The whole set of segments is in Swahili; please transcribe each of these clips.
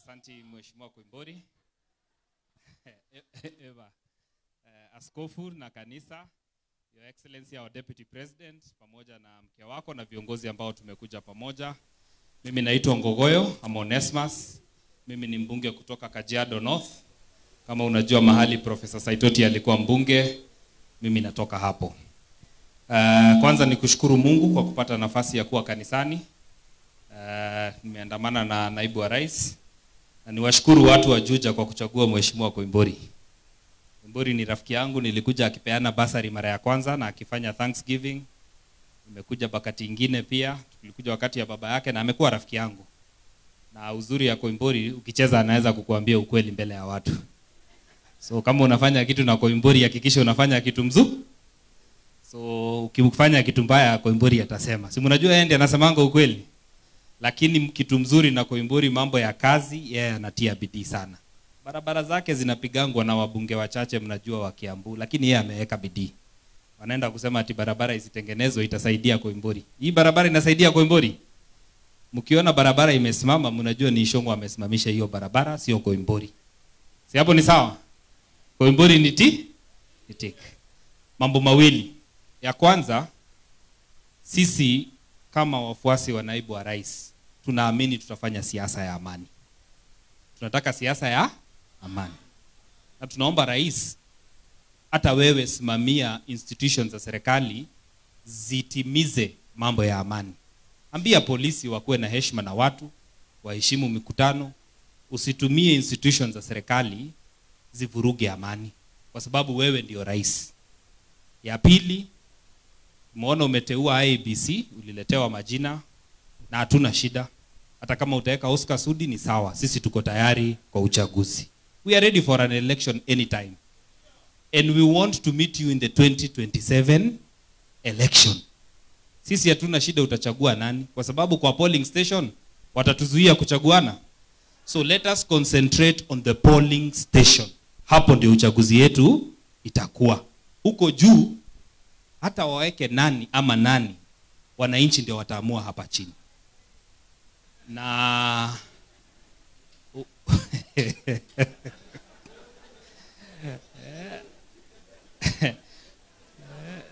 Asanti Mheshimiwa Koimburi. Eva, askofu na kanisa, Your Excellency our Deputy President, pamoja na mke wako na viongozi ambao tumekuja pamoja. Mimi naitwa Ngogoyo Amonesmas. Mimi ni mbunge kutoka Kajiado North. Kama unajua mahali Professor Saitoti alikuwa mbunge, mimi natoka hapo. Kwanza ni kushukuru Mungu kwa kupata nafasi ya kuwa kanisani. Nimeandamana na naibu wa rais. Na niwashukuru watu wa Juja kwa kuchagua Mheshimiwa Koimburi. Koimburi ni rafiki yangu, nilikuja akipeana basari mara ya kwanza na akifanya Thanksgiving. Nimekuja bakati ingine pia, tulikuja wakati ya baba yake na amekuwa rafiki yangu. Na uzuri ya Koimburi, ukicheza anaweza kukuambia ukweli mbele ya watu. So kama unafanya kitu na Koimburi, hakikisha unafanya kitu mzuri. So ukifanya kitu mbaya Koimburi atasema. Si mnajua yeye ndiye anasemanga ukweli. Lakini kitu mzuri na Koimburi, mambo ya kazi yeye anatia bidii sana. Barabara zake zinapigangwa na wabunge wachache mnajua wa Kiambu, lakini yeye ameweka bidii. Wanaenda kusema ati barabara isitengenezwe itasaidia Koimburi. Hii barabara inasaidia Koimburi. Mkiona barabara imesimama mnajua ni Ishongwa amesimamisha hiyo barabara, sio Koimburi. Si hapo ni sawa? Koimburi ni tik. Mambo mawili. Ya kwanza, sisi kama wafuasi wa naibu wa rais tunaamini tutafanya siasa ya amani. Tunataka siasa ya amani. Na tunaomba rais, hata wewe simamia institutions za serikali zitimize mambo ya amani. Ambia polisi wakuwe na heshima na watu, waheshimu mikutano, usitumie institutions za serikali zivuruge amani, kwa sababu wewe ndio rais. Ya pili, umeona umeteua IEBC, uliletewa majina na hatuna shida. Hata kama utaweka Oscar Sudi ni sawa, sisi tuko tayari kwa uchaguzi. We are ready for an election anytime. And we want to meet you in the 2027 election. Sisi hatuna shida utachagua nani, kwa sababu kwa polling station watatuzuia kuchaguana. So let us concentrate on the polling station. Hapo ndio uchaguzi yetu itakuwa. Huko juu hata waweke nani ama nani, wananchi ndio wataamua hapa chini. Na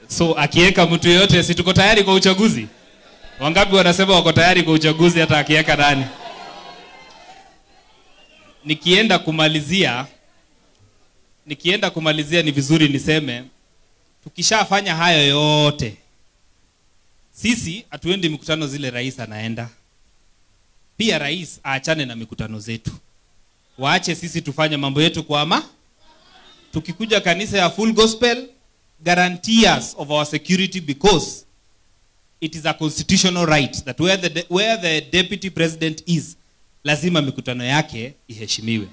so akiweka mtu yote, si tuko tayari kwa uchaguzi? Wangapi wanasema wako tayari kwa uchaguzi hata akiweka nani? Nikienda kumalizia ni vizuri niseme, tukishafanya hayo yote, sisi hatuendi mikutano zile rais anaenda. Pia rais aachane na mikutano zetu. Waache sisi tufanye mambo yetu kwa ama. Tukikuja kanisa ya Full Gospel, guarantee us of our security, because it is a constitutional right that where the deputy president is, lazima mikutano yake iheshimiwe.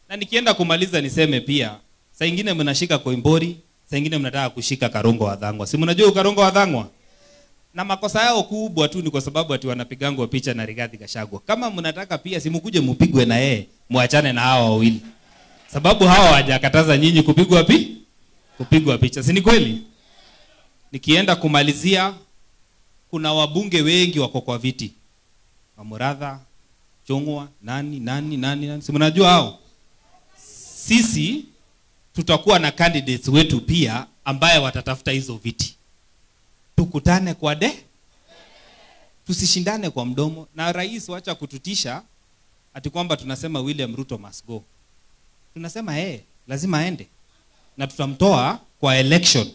Na nikienda kumaliza niseme pia, saa nyingine mnashika Koimburi, saa nyingine mnataka kushika Karongo wa Dhangwa. Si mnajua Karongo wa Dhangwa? Na makosa yao kubwa tu ni kwa sababu ati wanapigangwa picha na Rigathi Gachagua. Kama mnataka pia si mkuje mpigwe na yeye, muachane na hawa wawili. Sababu hawa hawajakataza nyinyi kupigwa picha. Si ni kweli? Nikienda kumalizia, kuna wabunge wengi wako kwa viti. Wamuradha, Chongwa, nani. Si mnajua hao? Sisi tutakuwa na candidates wetu pia ambaye watatafuta hizo viti. Tukutane kwa tusishindane kwa mdomo. Na rais wacha kututisha ati kwamba tunasema William Ruto must go. Tunasema lazima aende. Na tutamtoa kwa election.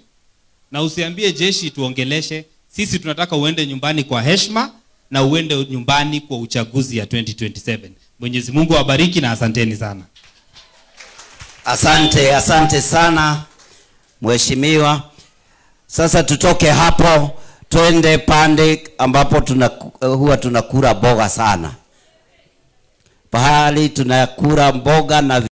Na usiambie jeshi tuongeleshe. Sisi tunataka uende nyumbani kwa heshima na uende nyumbani kwa uchaguzi ya 2027. Mwenyezi Mungu awabariki na asanteni sana. Asante sana Mheshimiwa. Sasa tutoke hapo twende pande ambapo huwa tunakula mboga sana. Pahali tunakula mboga na